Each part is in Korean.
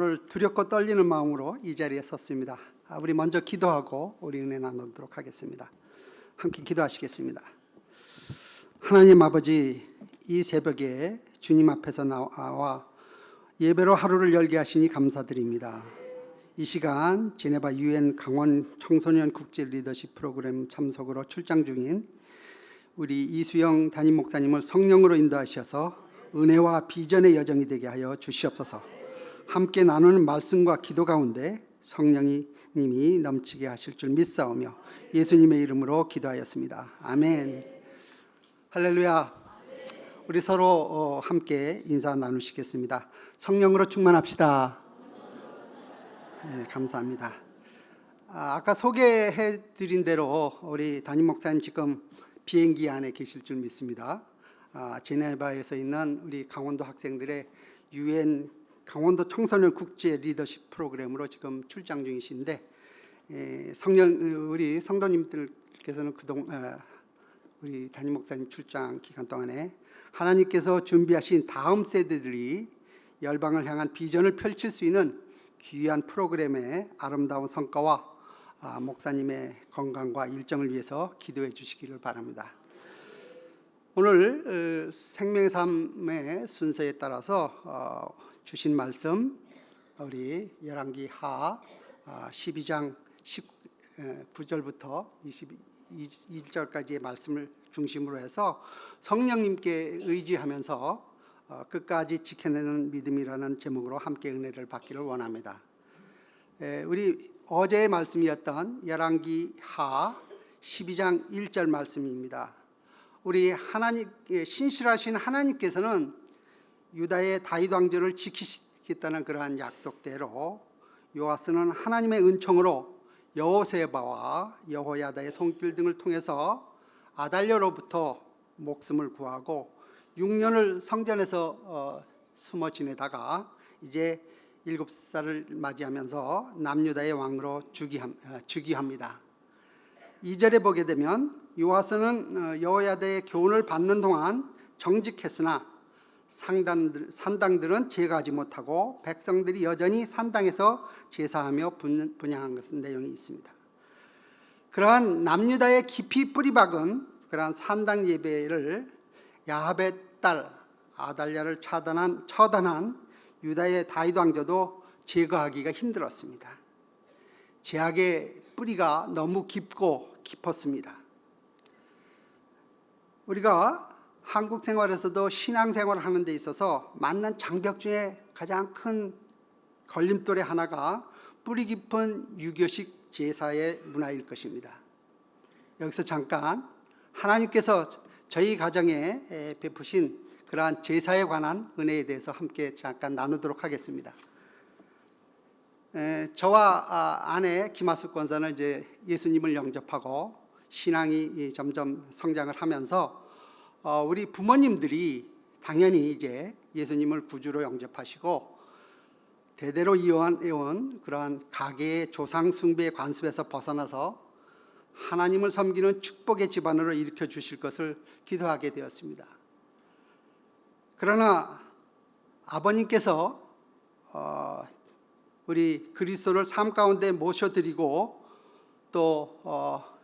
오늘 두렵고 떨리는 마음으로 이 자리에 섰습니다. 우리 먼저 기도하고 우리 은혜 나누도록 하겠습니다. 함께 기도하시겠습니다. 하나님 아버지, 이 새벽에 주님 앞에서 나와 예배로 하루를 열게 하시니 감사드립니다. 이 시간 제네바 UN 강원 청소년 국제 리더십 프로그램 참석으로 출장 중인 우리 이수영 담임 목사님을 성령으로 인도하셔서 은혜와 비전의 여정이 되게 하여 주시옵소서. 함께 나누는 말씀과 기도 가운데 성령님이 넘치게 하실 줄 믿사오며 예수님의 이름으로 기도하였습니다. 아멘. 할렐루야. 우리 서로 함께 인사 나누시겠습니다. 성령으로 충만합시다. 네, 감사합니다. 아까 소개해드린 대로 우리 담임 목사님 지금 비행기 안에 계실 줄 믿습니다. 제네바에서 있는 우리 강원도 학생들의 UN 강원도 청소년 국제 리더십 프로그램으로 지금 출장 중이신데, 우리 성도님들께서는 우리 담임 목사님 출장 기간 동안에 하나님께서 준비하신 다음 세대들이 열방을 향한 비전을 펼칠 수 있는 귀한 프로그램의 아름다운 성과와 목사님의 건강과 일정을 위해서 기도해 주시기를 바랍니다. 오늘 생명의 삶의 순서에 따라서 주신 말씀, 우리 열왕기 하 12장 19절부터 21절까지의 말씀을 중심으로 해서 성령님께 의지하면서 끝까지 지켜내는 믿음이라는 제목으로 함께 은혜를 받기를 원합니다. 우리 어제의 말씀이었던 열왕기 하 12장 1절 말씀입니다. 우리 하나님, 신실하신 하나님께서는 유다의 다윗 왕조를 지키시겠다는 그러한 약속대로 요아스는 하나님의 은총으로 여호세바와 여호야다의 손길 등을 통해서 아달랴로부터 목숨을 구하고 6년을 성전에서 숨어 지내다가 이제 7살을 맞이하면서 남유다의 왕으로 즉위합니다. 2절에 보게 되면 요아스는 여호야다의 교훈을 받는 동안 정직했으나 산당들은 제거하지 못하고 백성들이 여전히 산당에서 제사하며 분향한 것은 내용이 있습니다. 그러한 남유다의 깊이 뿌리박은 그러한 산당 예배를 야합의 딸 아달랴를 처단한 유다의 다윗 왕조도 제거하기가 힘들었습니다. 제약의 뿌리가 너무 깊었습니다. 우리가 한국 생활에서도 신앙 생활을 하는 데 있어서 만난 장벽 중에 가장 큰 걸림돌의 하나가 뿌리 깊은 유교식 제사의 문화일 것입니다. 여기서 잠깐 하나님께서 저희 가정에 베푸신 그러한 제사에 관한 은혜에 대해서 함께 잠깐 나누도록 하겠습니다. 저와 아내 김하숙 권사는 이제 예수님을 영접하고 신앙이 점점 성장을 하면서 우리 부모님들이 당연히 이제 예수님을 구주로 영접하시고 대대로 이어온 그러한 가계의 조상 숭배의 관습에서 벗어나서 하나님을 섬기는 축복의 집안으로 일으켜 주실 것을 기도하게 되었습니다. 그러나 아버님께서 우리 그리스도를 삶 가운데 모셔드리고 또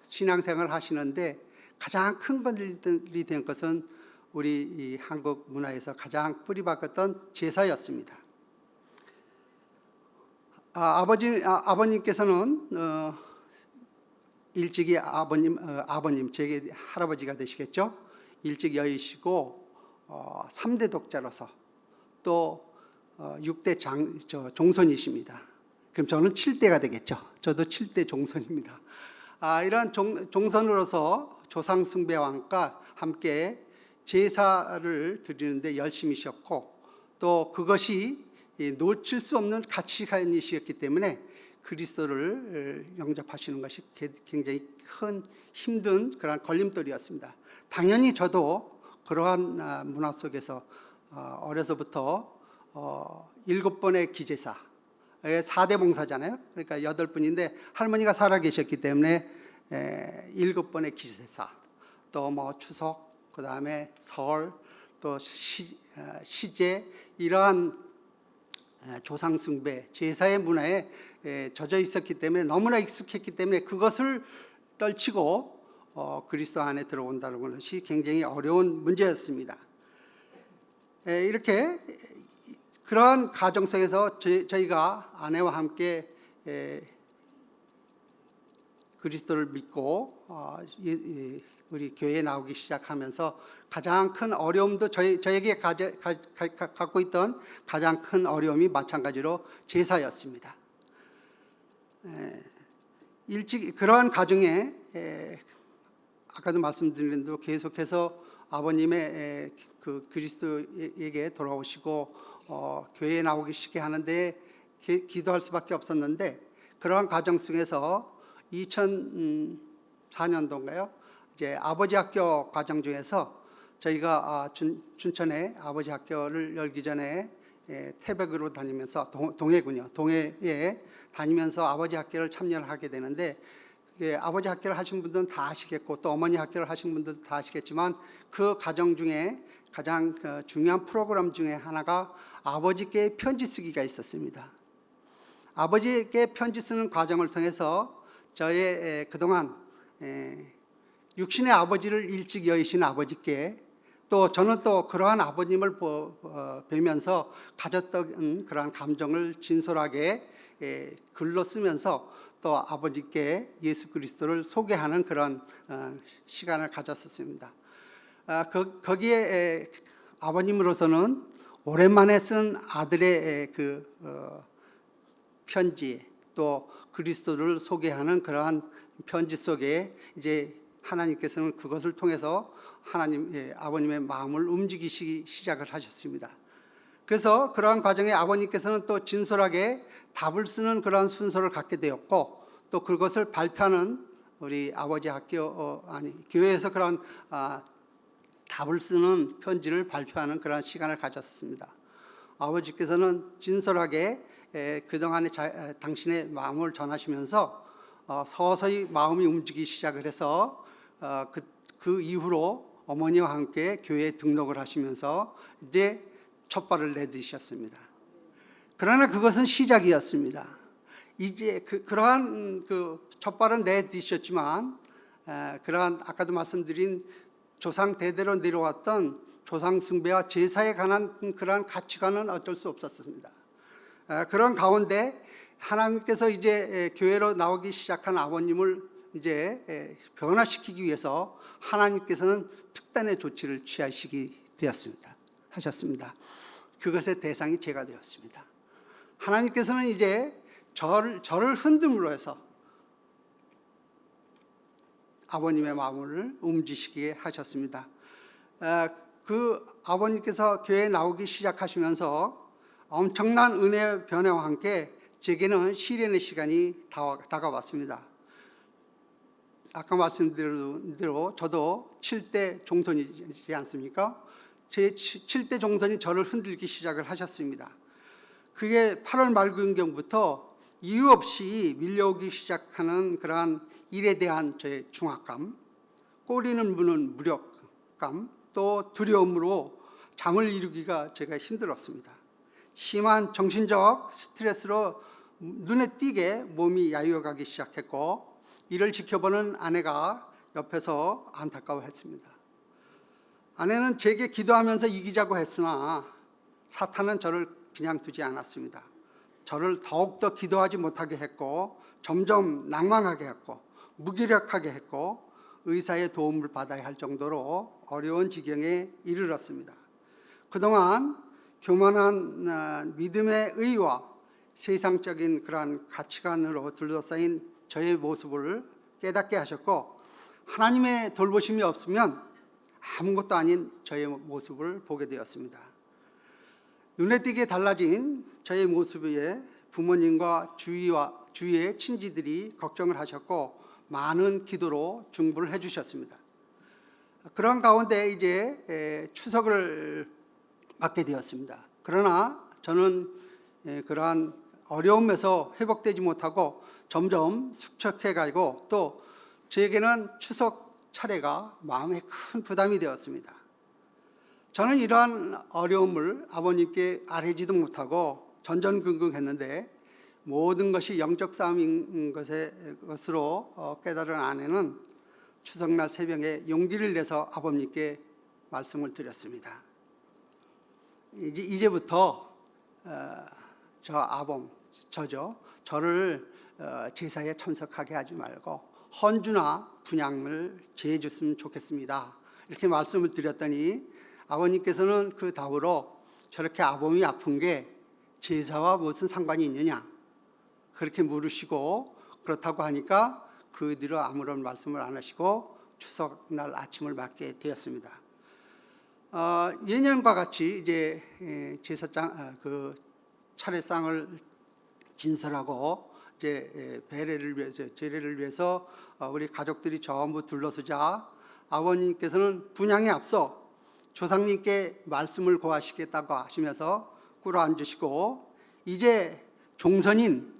신앙생활을 하시는데 가장 큰 건들이 된 것은 우리 이 한국 문화에서 가장 뿌리박았던 제사였습니다. 아버님께서는 일찍이 아버님 제게 할아버지가 되시겠죠. 일찍 여의시고 3대 독자로서 또 6대 종손이십니다. 그럼 저는 7대가 되겠죠. 저도 7대 종손입니다. 이런 종손으로서 조상 숭배왕과 함께 제사를 드리는데 열심히셨고 또 그것이 놓칠 수 없는 가치관이셨기 때문에 그리스도를 영접하시는 것이 굉장히 큰 힘든 그런 걸림돌이었습니다. 당연히 저도 그러한 문화 속에서 어려서부터 7번의 기제사, 4대 봉사잖아요. 그러니까 8분인데 할머니가 살아계셨기 때문에 7번의 기제사, 또 뭐 추석, 그 다음에 설, 또 시제, 이러한 조상 숭배, 제사의 문화에 젖어 있었기 때문에 너무나 익숙했기 때문에 그것을 떨치고 그리스도 안에 들어온다는 것이 굉장히 어려운 문제였습니다. 이렇게 그러한 가정 속에서 저희가 아내와 함께 그리스도를 믿고 우리 교회에 나오기 시작하면서 가장 큰 어려움도 저에게 갖고 있던 가장 큰 어려움이 마찬가지로 제사였습니다. 일찍 그러한 가정에 아까도 말씀드린 대로 계속해서 아버님의 그 그리스도에게 돌아오시고 교회에 나오기 쉽게 하는데 기도할 수밖에 없었는데, 그러한 과정 속에서 2004년도인가요? 이제 아버지 학교 과정 중에서 저희가 춘천에 아버지 학교를 열기 전에 태백으로 다니면서 동해군요. 동해에 다니면서 아버지 학교를 참여를 하게 되는데, 아버지 학교를 하신 분들은 다 아시겠고 또 어머니 학교를 하신 분들도 다 아시겠지만 그 과정 중에 가장 중요한 프로그램 중에 하나가 아버지께 편지 쓰기가 있었습니다. 아버지께 편지 쓰는 과정을 통해서 저의 그동안 육신의 아버지를 일찍 여의신 아버지께, 또 저는 또 그러한 아버님을 뵈면서 가졌던 그러한 감정을 진솔하게 글로 쓰면서 또 아버지께 예수 그리스도를 소개하는 그런 시간을 가졌었습니다. 거기에 아버님으로서는 오랜만에 쓴 아들의 그 편지, 또 그리스도를 소개하는 그러한 편지 속에 이제 하나님께서는 그것을 통해서 아버님의 마음을 움직이시기 시작을 하셨습니다. 그래서 그러한 과정에 아버님께서는 또 진솔하게 답을 쓰는 그러한 순서를 갖게 되었고, 또 그것을 발표하는 우리 아버지 학교 교회에서 그런 답을 쓰는 편지를 발표하는 그런 시간을 가졌습니다. 아버지께서는 진솔하게 그동안의 당신의 마음을 전하시면서 서서히 마음이 움직이기 시작을 해서 그 이후로 어머니와 함께 교회에 등록을 하시면서 이제 첫발을 내디셨습니다. 그러나 그것은 시작이었습니다. 이제 그러한 그 첫발은 내디셨지만 그러한 아까도 말씀드린 조상 대대로 내려왔던 조상 숭배와 제사에 관한 그러한 가치관은 어쩔 수 없었습니다. 그런 가운데 하나님께서 이제 교회로 나오기 시작한 아버님을 이제 변화시키기 위해서 하나님께서는 특단의 조치를 하셨습니다. 그것의 대상이 제가 되었습니다. 하나님께서는 이제 저를 흔듦으로 해서 아버님의 마음을 움직이게 하셨습니다. 그 아버님께서 교회에 나오기 시작하시면서 엄청난 은혜의 변화와 함께 제게는 시련의 시간이 다가왔습니다. 아까 말씀드린 대로 저도 7대 종손이지 않습니까? 제 7대 종손이 저를 흔들기 시작을 하셨습니다. 그게 8월 말균경부터 이유 없이 밀려오기 시작하는 그러한 일에 대한 저의 중압감, 꼬리는 무는 무력감, 또 두려움으로 잠을 이루기가 제가 힘들었습니다. 심한 정신적 스트레스로 눈에 띄게 몸이 야유어가기 시작했고, 이를 지켜보는 아내가 옆에서 안타까워했습니다. 아내는 제게 기도하면서 이기자고 했으나 사탄은 저를 그냥 두지 않았습니다. 저를 더욱더 기도하지 못하게 했고, 점점 낭망하게 했고, 무기력하게 했고, 의사의 도움을 받아야 할 정도로 어려운 지경에 이르렀습니다. 그동안 교만한 믿음의 의와 세상적인 그러한 가치관으로 둘러싸인 저의 모습을 깨닫게 하셨고, 하나님의 돌보심이 없으면 아무것도 아닌 저의 모습을 보게 되었습니다. 눈에 띄게 달라진 저의 모습에 부모님과 주위의 친지들이 걱정을 하셨고 많은 기도로 중보를 해주셨습니다. 그런 가운데 이제 추석을 맞게 되었습니다. 그러나 저는 그러한 어려움에서 회복되지 못하고 점점 숙척해 가고, 또 저에게는 추석 차례가 마음에 큰 부담이 되었습니다. 저는 이러한 어려움을 아버님께 아뢰지도 못하고 전전긍긍했는데 모든 것이 영적 싸움인 것으로 깨달은 아내는 추석날 새벽에 용기를 내서 아버님께 말씀을 드렸습니다. 이제부터 저를 제사에 참석하게 하지 말고 헌주나 분향을 제해 줬으면 좋겠습니다. 이렇게 말씀을 드렸더니 아버님께서는 그 답으로 저렇게 아범이 아픈 게 제사와 무슨 상관이 있느냐 그렇게 물으시고, 그렇다고 하니까 그 뒤로 아무런 말씀을 안 하시고 추석날 아침을 맞게 되었습니다. 예년과 같이 이제 제사장 그 차례상을 진설하고 이제 제례를 위해서 우리 가족들이 전부 둘러서자 아버님께서는 분향에 앞서 조상님께 말씀을 고하시겠다고 하시면서 꿇어 앉으시고, 이제 종선인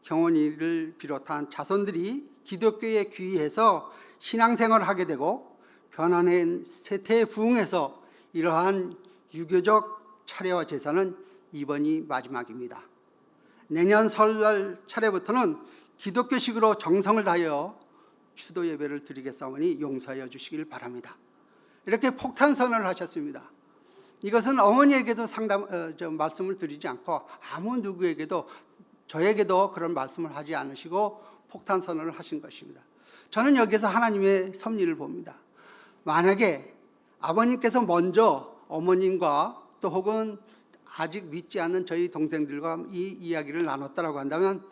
경원이를 비롯한 자손들이 기독교에 귀의해서 신앙생활을 하게 되고 변화된 세태에 부응해서 이러한 유교적 차례와 제사는 이번이 마지막입니다. 내년 설날 차례부터는 기독교식으로 정성을 다하여 추도 예배를 드리겠사오니 용서하여 주시길 바랍니다. 이렇게 폭탄 선언을 하셨습니다. 이것은 어머니에게도 말씀을 드리지 않고 아무 누구에게도, 저에게도 그런 말씀을 하지 않으시고 폭탄 선언을 하신 것입니다. 저는 여기서 하나님의 섭리를 봅니다. 만약에 아버님께서 먼저 어머님과 또 혹은 아직 믿지 않는 저희 동생들과 이 이야기를 나눴다라고 한다면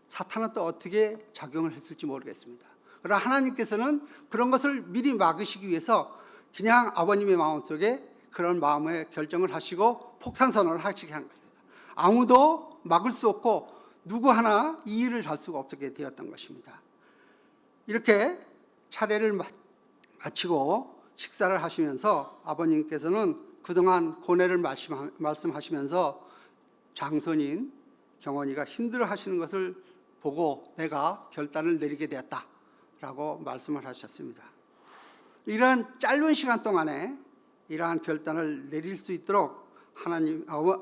사탄은 또 어떻게 작용을 했을지 모르겠습니다. 그러나 하나님께서는 그런 것을 미리 막으시기 위해서 그냥 아버님의 마음속에 그런 마음의 결정을 하시고 폭탄 선언을 하시게 한 겁니다. 아무도 막을 수 없고 누구 하나 이 일을 잘 수가 없게 되었던 것입니다. 이렇게 차례를 마치고 식사를 하시면서 아버님께서는 그동안 고뇌를 말씀하시면서 장손인 경원이가 힘들어하시는 것을 보고 내가 결단을 내리게 되었다라고 말씀을 하셨습니다. 이러한 짧은 시간 동안에 이러한 결단을 내릴 수 있도록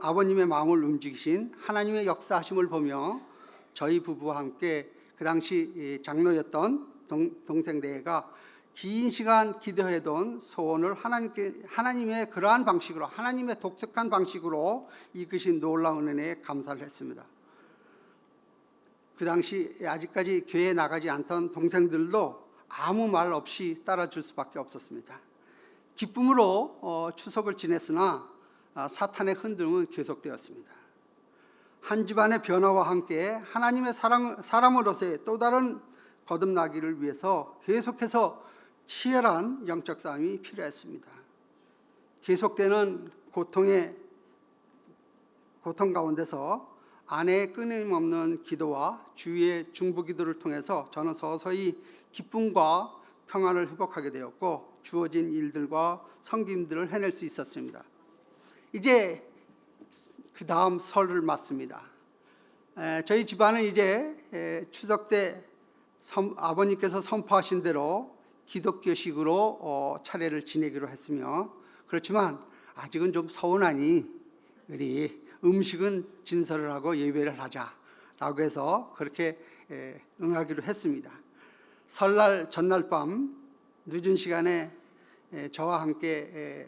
아버님의 마음을 움직이신 하나님의 역사하심을 보며 저희 부부와 함께 그 당시 장로였던 동생 레가 긴 시간 기도해둔 소원을 하나님의 그러한 방식으로, 하나님의 독특한 방식으로 이끄신 놀라운 은혜에 감사를 했습니다. 그 당시 아직까지 교회에 나가지 않던 동생들도 아무 말 없이 따라줄 수밖에 없었습니다. 기쁨으로 추석을 지냈으나 사탄의 흔들림은 계속되었습니다. 한 집안의 변화와 함께 하나님의 사람으로서의 또 다른 거듭나기를 위해서 계속해서 치열한 영적 싸움이 필요했습니다. 계속되는 고통 가운데서 아내의 끊임없는 기도와 주위의 중보기도를 통해서 저는 서서히 기쁨과 평안을 회복하게 되었고 주어진 일들과 섬김들을 해낼 수 있었습니다. 이제 그 다음 설을 맞습니다. 저희 집안은 이제 추석 때 아버님께서 선포하신 대로 기독교식으로 차례를 지내기로 했으며, 그렇지만 아직은 좀 서운하니 우리 음식은 진설을 하고 예배를 하자라고 해서 그렇게 응하기로 했습니다. 설날 전날 밤 늦은 시간에 저와 함께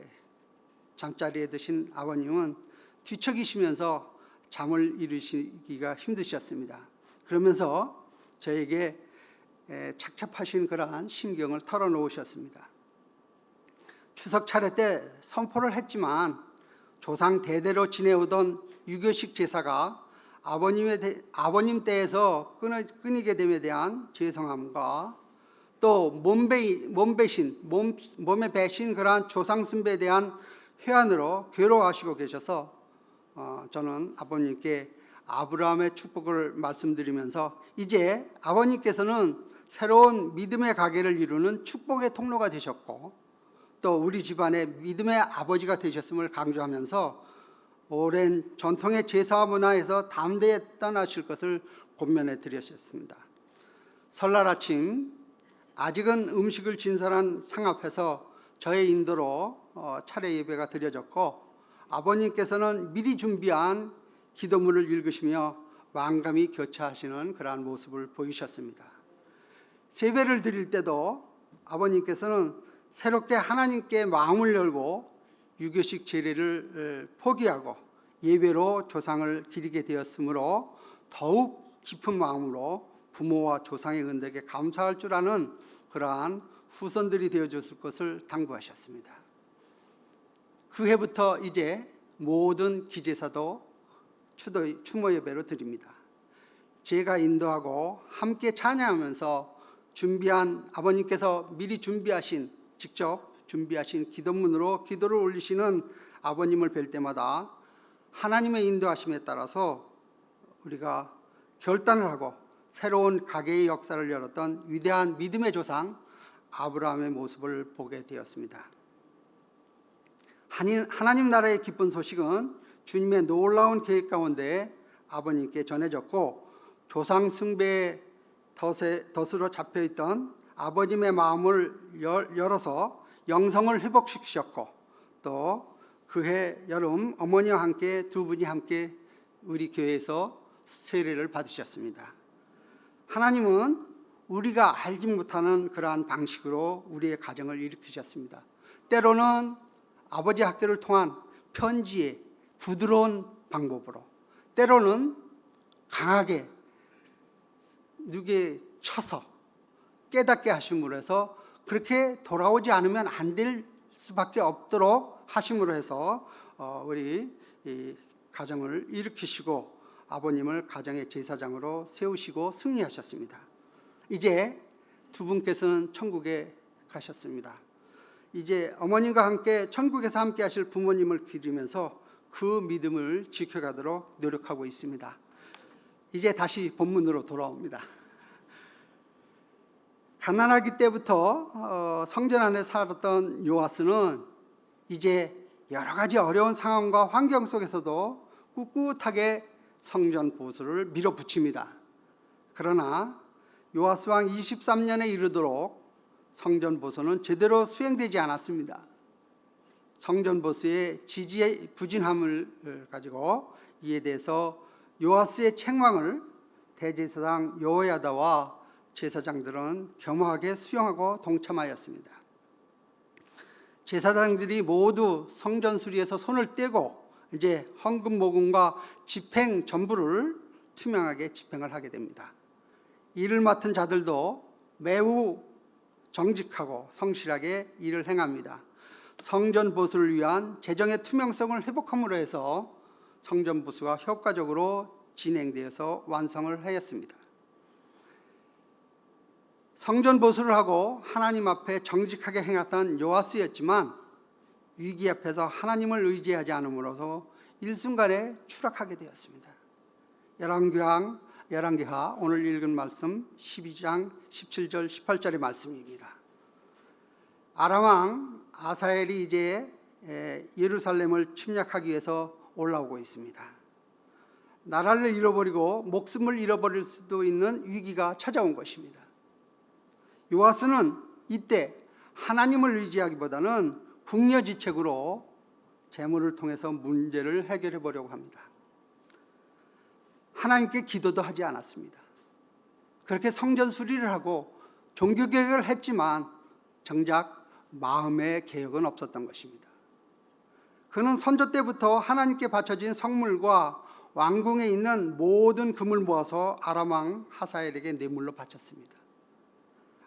잠자리에 드신 아버님은 뒤척이시면서 잠을 이루시기가 힘드셨습니다. 그러면서 저에게 착잡하신 그러한 심경을 털어놓으셨습니다. 추석 차례 때 선포를 했지만 조상 대대로 지내오던 유교식 제사가 아버님 때에서 끊이게 됨에 대한 죄송함과 또 몸에 배신 그러한 조상 숭배에 대한 회한으로 괴로워하시고 계셔서 저는 아버님께 아브라함의 축복을 말씀드리면서 이제 아버님께서는 새로운 믿음의 가게를 이루는 축복의 통로가 되셨고 또 우리 집안의 믿음의 아버지가 되셨음을 강조하면서 오랜 전통의 제사 문화에서 담대히 떠나실 것을 권면해 드렸습니다. 설날 아침 아직은 음식을 진설한 상 앞에서 저의 인도로 차례 예배가 드려졌고 아버님께서는 미리 준비한 기도문을 읽으시며 만감이 교차하시는 그러한 모습을 보이셨습니다. 세배를 드릴 때도 아버님께서는 새롭게 하나님께 마음을 열고 유교식 제례를 포기하고 예배로 조상을 기리게 되었으므로 더욱 깊은 마음으로 부모와 조상의 은덕에 감사할 줄 아는 그러한 후손들이 되어줬을 것을 당부하셨습니다. 그 해부터 이제 모든 기제사도 추모 예배로 드립니다. 제가 인도하고 함께 찬양하면서 준비한 아버님께서 미리 직접 준비하신 기도문으로 기도를 올리시는 아버님을 뵐 때마다 하나님의 인도하심에 따라서 우리가 결단을 하고 새로운 가계의 역사를 열었던 위대한 믿음의 조상 아브라함의 모습을 보게 되었습니다. 하나님 나라의 기쁜 소식은 주님의 놀라운 계획 가운데 아버님께 전해졌고, 조상 숭배의 덫으로 잡혀있던 아버님의 마음을 열어서 영성을 회복시키셨고, 또 그해 여름 어머니와 함께 두 분이 함께 우리 교회에서 세례를 받으셨습니다. 하나님은 우리가 알지 못하는 그러한 방식으로 우리의 가정을 일으키셨습니다. 때로는 아버지 학교를 통한 편지의 부드러운 방법으로, 때로는 강하게 누구에 쳐서 깨닫게 하심으로 해서 그렇게 돌아오지 않으면 안 될 수밖에 없도록 하심으로 해서 우리 가정을 일으키시고 아버님을 가정의 제사장으로 세우시고 승리하셨습니다. 이제 두 분께서는 천국에 가셨습니다. 이제 어머님과 함께 천국에서 함께 하실 부모님을 기리면서 그 믿음을 지켜가도록 노력하고 있습니다. 이제 다시 본문으로 돌아옵니다. 가난하기 때부터 성전 안에 살았던 요아스는 이제 여러 가지 어려운 상황과 환경 속에서도 꿋꿋하게 성전 보수를 밀어붙입니다. 그러나 요아스 왕 23년에 이르도록 성전 보수는 제대로 수행되지 않았습니다. 성전 보수의 지지부진함을 가지고 이에 대해서 요아스의 책망을 대제사장 여호야다와 제사장들은 겸허하게 수용하고 동참하였습니다. 제사장들이 모두 성전 수리에서 손을 떼고 이제 헌금 모금과 집행 전부를 투명하게 집행을 하게 됩니다. 일을 맡은 자들도 매우 정직하고 성실하게 일을 행합니다. 성전 보수를 위한 재정의 투명성을 회복함으로 해서 성전 보수가 효과적으로 진행되어서 완성을 하였습니다. 성전 보수를 하고 하나님 앞에 정직하게 행했던 요아스였지만 위기 앞에서 하나님을 의지하지 않음으로써 일순간에 추락하게 되었습니다. 열왕기하 오늘 읽은 말씀 12장 17절 18절의 말씀입니다. 아람 왕 아사엘이 이제 예루살렘을 침략하기 위해서 올라오고 있습니다. 나라를 잃어버리고 목숨을 잃어버릴 수도 있는 위기가 찾아온 것입니다. 요아스는 이때 하나님을 의지하기보다는 궁여지책으로 재물을 통해서 문제를 해결해 보려고 합니다. 하나님께 기도도 하지 않았습니다. 그렇게 성전 수리를 하고 종교 개혁을 했지만 정작 마음의 개혁은 없었던 것입니다. 그는 선조 때부터 하나님께 바쳐진 성물과 왕궁에 있는 모든 금을 모아서 아람 왕 하사엘에게 뇌물로 바쳤습니다.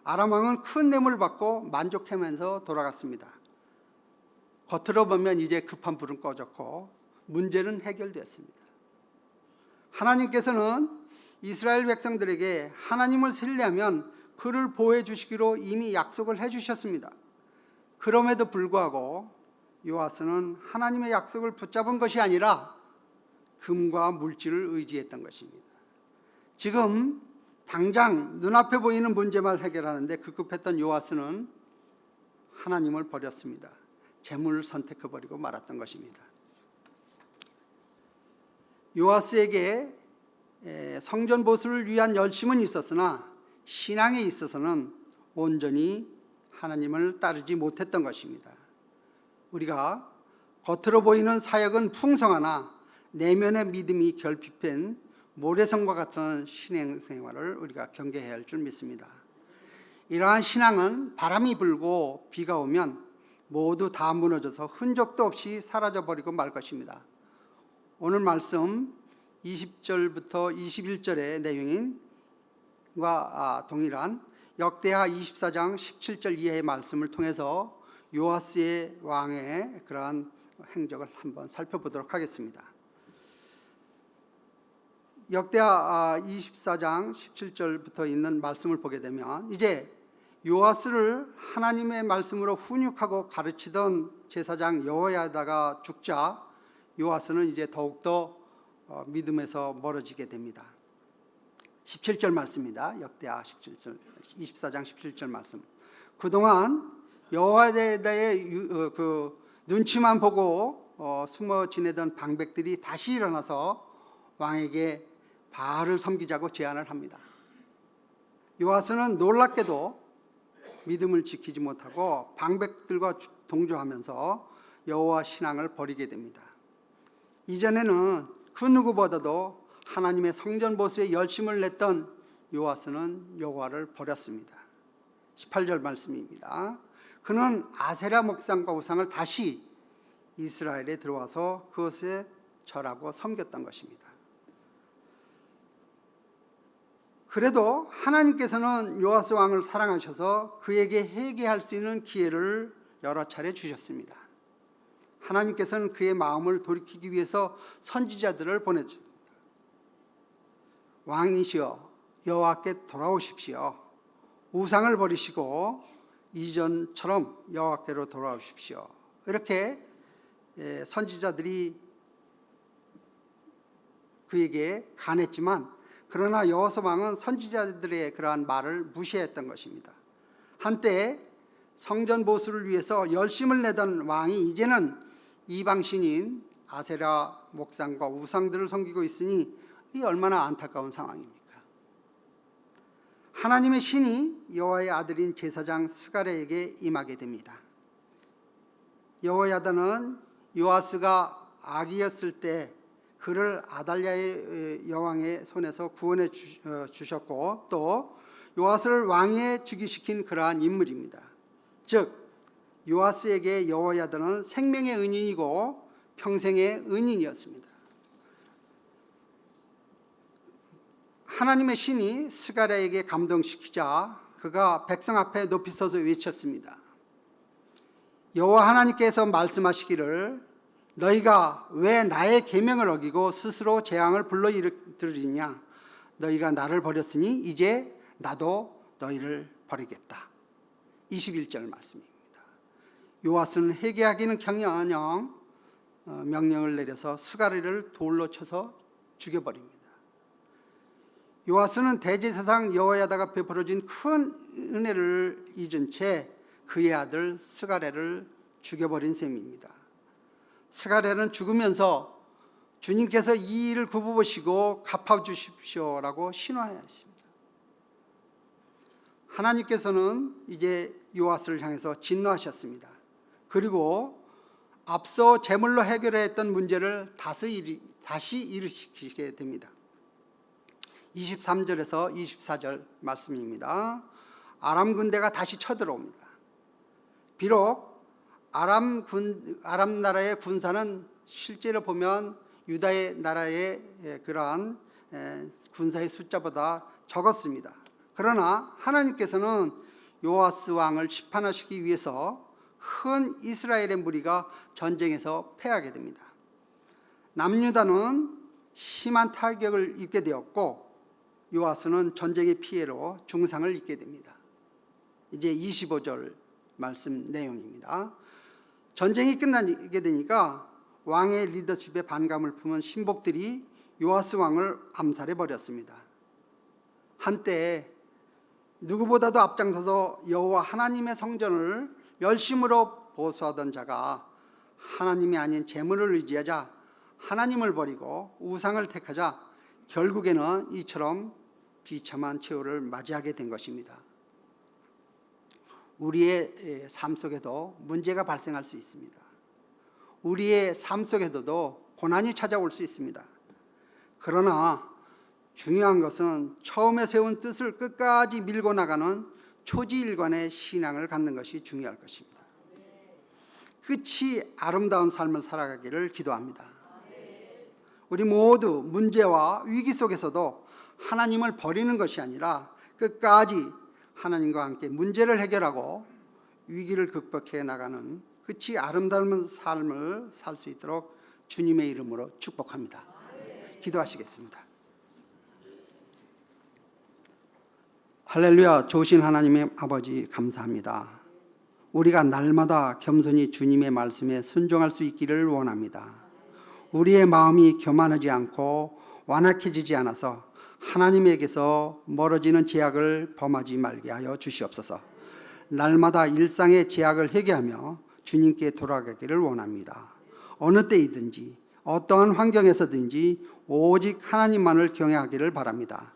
아람 왕은 큰 뇌물을 받고 만족하면서 돌아갔습니다. 겉으로 보면 이제 급한 불은 꺼졌고 문제는 해결되었습니다. 하나님께서는 이스라엘 백성들에게 하나님을 신뢰하면 그를 보호해 주시기로 이미 약속을 해주셨습니다. 그럼에도 불구하고 요아스는 하나님의 약속을 붙잡은 것이 아니라 금과 물질을 의지했던 것입니다. 지금 당장 눈앞에 보이는 문제만 해결하는데 급급했던 요아스는 하나님을 버렸습니다. 재물을 선택해버리고 말았던 것입니다. 요아스에게 성전 보수를 위한 열심은 있었으나 신앙에 있어서는 온전히 하나님을 따르지 못했던 것입니다. 우리가 겉으로 보이는 사역은 풍성하나 내면의 믿음이 결핍된 모래성과 같은 신앙생활을 우리가 경계해야 할 줄 믿습니다. 이러한 신앙은 바람이 불고 비가 오면 모두 다 무너져서 흔적도 없이 사라져버리고 말 것입니다. 오늘 말씀 20절부터 21절의 내용과 동일한 역대하 24장 17절 이하의 말씀을 통해서 요아스의 왕의 그러한 행적을 한번 살펴보도록 하겠습니다. 역대하 24장 17절부터 있는 말씀을 보게 되면 이제 요아스를 하나님의 말씀으로 훈육하고 가르치던 제사장 여호야다가 죽자 요아스는 이제 더욱더 믿음에서 멀어지게 됩니다. 17절 말씀입니다. 역대하 17절 24장 17절 말씀. 그동안 여호야다의 그 눈치만 보고 숨어 지내던 방백들이 다시 일어나서 왕에게 바알을 섬기자고 제안을 합니다. 요아스는 놀랍게도 믿음을 지키지 못하고 방백들과 동조하면서 여호와 신앙을 버리게 됩니다. 이전에는 그 누구보다도 하나님의 성전 보수에 열심을 냈던 요아스는 여호와를 버렸습니다. 18절 말씀입니다. 그는 아세라 목상과 우상을 다시 이스라엘에 들어와서 그것에 절하고 섬겼던 것입니다. 그래도 하나님께서는 요아스 왕을 사랑하셔서 그에게 회개할 수 있는 기회를 여러 차례 주셨습니다. 하나님께서는 그의 마음을 돌이키기 위해서 선지자들을 보내주셨습니다. 왕이시여 여호와께 돌아오십시오. 우상을 버리시고 이전처럼 여호와께로 돌아오십시오. 이렇게 선지자들이 그에게 간했지만 그러나 여호와스 왕은 선지자들의 그러한 말을 무시했던 것입니다. 한때 성전 보수를 위해서 열심을 내던 왕이 이제는 이방신인 아세라 목상과 우상들을 섬기고 있으니 이 얼마나 안타까운 상황입니까? 하나님의 신이 여호와의 아들인 제사장 스가랴에게 임하게 됩니다. 여호야다는 요아스가 아기였을 때 그를 아달랴의 여왕의 손에서 구원해 주셨고 또 요아스를 왕위에 즉위시킨 그러한 인물입니다. 즉 요아스에게 여호야다는 생명의 은인이고 평생의 은인이었습니다. 하나님의 신이 스가랴에게 감동시키자 그가 백성 앞에 높이 서서 외쳤습니다. 여호와 하나님께서 말씀하시기를 너희가 왜 나의 계명을 어기고 스스로 재앙을 불러일으키느냐? 너희가 나를 버렸으니 이제 나도 너희를 버리겠다. 21절 말씀입니다. 요아스는 회개하기는 격령하여 명령을 내려서 스가랴를 돌로 쳐서 죽여버립니다. 요아스는 대제사장 여호야다가 베풀어진 큰 은혜를 잊은 채 그의 아들 스가랴를 죽여버린 셈입니다. 스가랴는 죽으면서 주님께서 이 일을 굽어보시고 갚아주십시오라고 신호하였습니다. 하나님께서는 이제 요아스를 향해서 진노하셨습니다. 그리고 앞서 제물로 해결했던 문제를 다시 일으키게 됩니다. 23절에서 24절 말씀입니다. 아람 군대가 다시 쳐들어옵니다. 비록 아람 나라의 군사는 실제로 보면 유다의 나라의 그러한 군사의 숫자보다 적었습니다. 그러나 하나님께서는 요아스 왕을 심판하시기 위해서 큰 이스라엘의 무리가 전쟁에서 패하게 됩니다. 남유다는 심한 타격을 입게 되었고 요아스는 전쟁의 피해로 중상을 입게 됩니다. 이제 25절 말씀 내용입니다. 전쟁이 끝나게 되니까 왕의 리더십에 반감을 품은 신복들이 요아스 왕을 암살해 버렸습니다. 한때 누구보다도 앞장서서 여호와 하나님의 성전을 열심으로 보수하던 자가 하나님이 아닌 재물을 의지하자 하나님을 버리고 우상을 택하자 결국에는 이처럼 비참한 최후를 맞이하게 된 것입니다. 우리의 삶 속에도 문제가 발생할 수 있습니다. 우리의 삶 속에도 고난이 찾아올 수 있습니다. 그러나 중요한 것은 처음에 세운 뜻을 끝까지 밀고 나가는 초지일관의 신앙을 갖는 것이 중요할 것입니다. 끝이 아름다운 삶을 살아가기를 기도합니다. 우리 모두 문제와 위기 속에서도 하나님을 버리는 것이 아니라 끝까지 하나님과 함께 문제를 해결하고 위기를 극복해 나가는 끝이 아름다운 삶을 살 수 있도록 주님의 이름으로 축복합니다. 기도하시겠습니다. 할렐루야. 좋으신 하나님의 아버지 감사합니다. 우리가 날마다 겸손히 주님의 말씀에 순종할 수 있기를 원합니다. 우리의 마음이 교만하지 않고 완악해지지 않아서 하나님에게서 멀어지는 죄악을 범하지 말게 하여 주시옵소서. 날마다 일상의 죄악을 회개하며 주님께 돌아가기를 원합니다. 어느 때이든지 어떠한 환경에서든지 오직 하나님만을 경외하기를 바랍니다.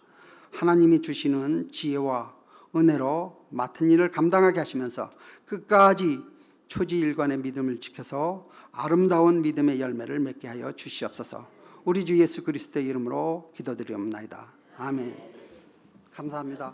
하나님이 주시는 지혜와 은혜로 맡은 일을 감당하게 하시면서 끝까지 초지일관의 믿음을 지켜서 아름다운 믿음의 열매를 맺게 하여 주시옵소서. 우리 주 예수 그리스도의 이름으로 기도드리옵나이다. 아멘. 감사합니다.